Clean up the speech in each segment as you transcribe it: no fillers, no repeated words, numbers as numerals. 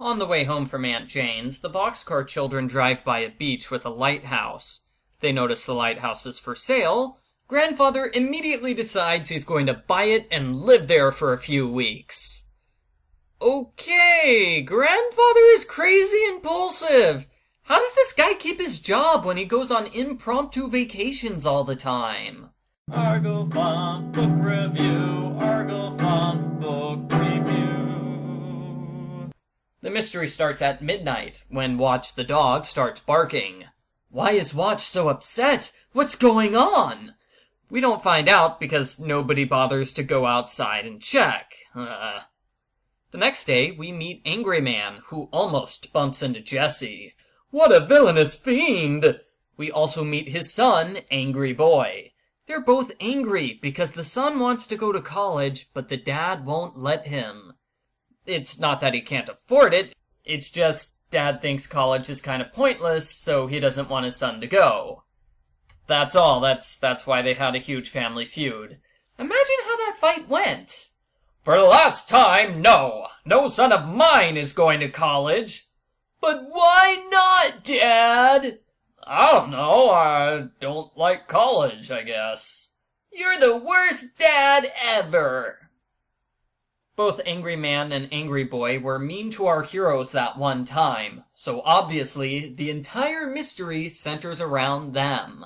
On the way home from Aunt Jane's, the Boxcar Children drive by a beach with a lighthouse. They notice the lighthouse is for sale. Grandfather immediately decides he's going to buy it and live there for a few weeks. Okay, Grandfather is crazy impulsive. How does this guy keep his job when he goes on impromptu vacations all the time? Argo Font Book Review, Argo Font Book Review. The mystery starts at midnight, when Watch the dog starts barking. Why is Watch so upset? What's going on? We don't find out because nobody bothers to go outside and check. The next day, we meet Angry Man, who almost bumps into Jessie. What a villainous fiend! We also meet his son, Angry Boy. They're both angry because the son wants to go to college, but the dad won't let him. It's not that he can't afford it, it's just Dad thinks college is kind of pointless, so he doesn't want his son to go. That's all. That's why they had a huge family feud. Imagine how that fight went. For the last time, no. No son of mine is going to college. But why not, Dad? I don't know. I don't like college, I guess. You're the worst dad ever. Both Angry Man and Angry Boy were mean to our heroes that one time, so obviously the entire mystery centers around them.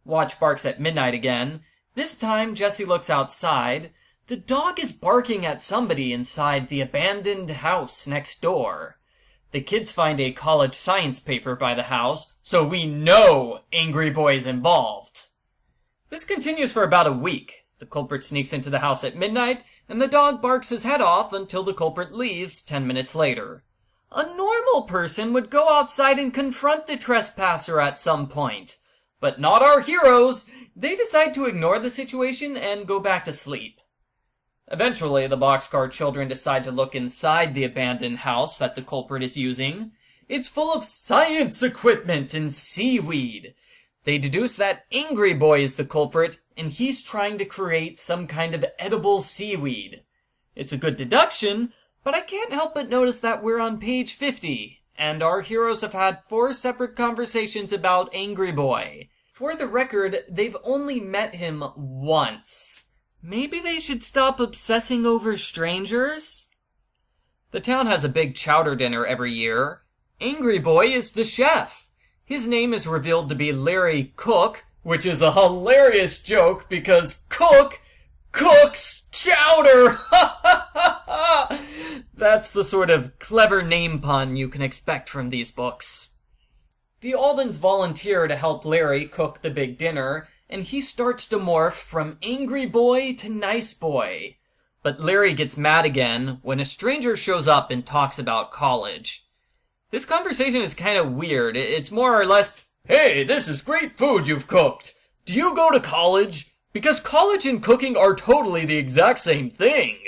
Watch barks at midnight again. This time Jessie looks outside. The dog is barking at somebody inside the abandoned house next door. The kids find a college science paper by the house, so we know Angry Boy's involved. This continues for about a week. The culprit sneaks into the house at midnight, and the dog barks his head off until the culprit leaves 10 minutes later. A normal person would go outside and confront the trespasser at some point. But not our heroes. They decide to ignore the situation and go back to sleep. Eventually, the Boxcar Children decide to look inside the abandoned house that the culprit is using. It's full of science equipment and seaweed. They deduce that Angry Boy is the culprit, and he's trying to create some kind of edible seaweed. It's a good deduction, but I can't help but notice that we're on page 50, and our heroes have had 4 separate conversations about Angry Boy. For the record, they've only met him once. Maybe they should stop obsessing over strangers? The town has a big chowder dinner every year. Angry Boy is the chef. His name is revealed to be Larry Cook, which is a hilarious joke because Cook cooks chowder! That's the sort of clever name pun you can expect from these books. The Aldens volunteer to help Larry cook the big dinner, and he starts to morph from Angry Boy to Nice Boy. But Larry gets mad again when a stranger shows up and talks about college. This conversation is kind of weird. It's more or less, "Hey, this is great food you've cooked. Do you go to college? Because college and cooking are totally the exact same thing."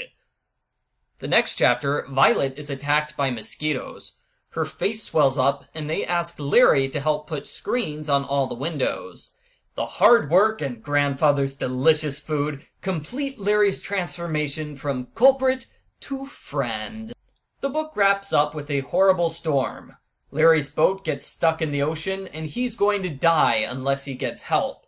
The next chapter, Violet is attacked by mosquitoes. Her face swells up, and they ask Larry to help put screens on all the windows. The hard work and grandfather's delicious food complete Larry's transformation from culprit to friend. The book wraps up with a horrible storm. Larry's boat gets stuck in the ocean, and he's going to die unless he gets help.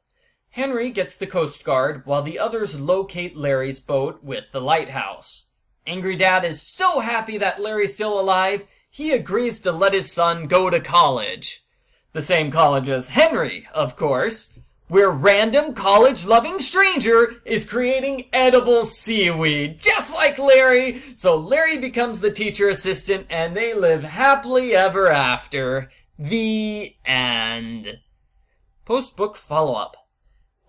Henry gets the Coast Guard, while the others locate Larry's boat with the lighthouse. Angry Dad is so happy that Larry's still alive, he agrees to let his son go to college. The same college as Henry, of course, where random college-loving stranger is creating edible seaweed, just like Larry. So Larry becomes the teacher assistant, and they live happily ever after. The end. Post-book follow-up.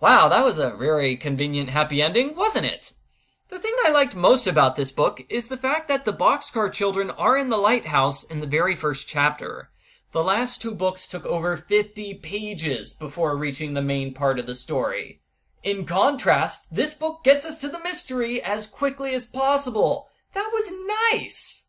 Wow, that was a very convenient happy ending, wasn't it? The thing I liked most about this book is the fact that the Boxcar Children are in the lighthouse in the very first chapter. The last 2 books took over 50 pages before reaching the main part of the story. In contrast, this book gets us to the mystery as quickly as possible. That was nice!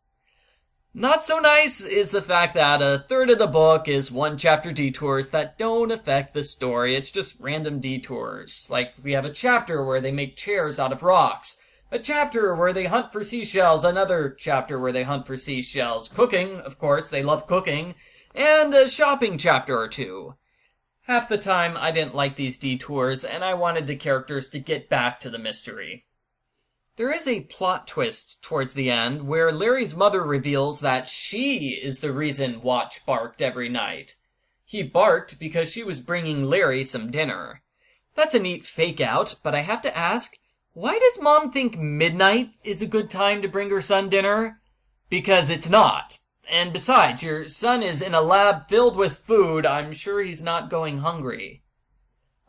Not so nice is the fact that a third of the book is 1-chapter detours that don't affect the story. It's just random detours. Like, we have a chapter where they make chairs out of rocks. A chapter where they hunt for seashells, another chapter where they hunt for seashells, cooking, of course, they love cooking, and a shopping chapter or two. Half the time, I didn't like these detours, and I wanted the characters to get back to the mystery. There is a plot twist towards the end where Larry's mother reveals that she is the reason Watch barked every night. He barked because she was bringing Larry some dinner. That's a neat fake-out, but I have to ask, why does Mom think midnight is a good time to bring her son dinner? Because it's not. And besides, your son is in a lab filled with food. I'm sure he's not going hungry.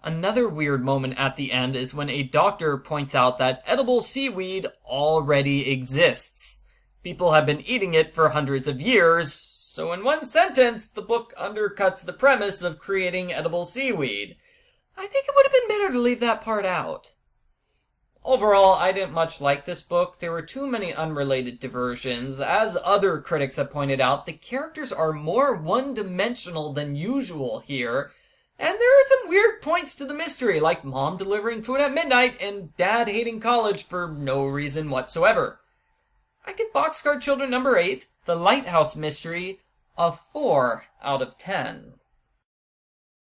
Another weird moment at the end is when a doctor points out that edible seaweed already exists. People have been eating it for hundreds of years, so in one sentence, the book undercuts the premise of creating edible seaweed. I think it would have been better to leave that part out. Overall, I didn't much like this book. There were too many unrelated diversions. As other critics have pointed out, the characters are more one-dimensional than usual here, and there are some weird points to the mystery, like Mom delivering food at midnight and Dad hating college for no reason whatsoever. I give Boxcar Children number 8, The Lighthouse Mystery, a 4 out of 10.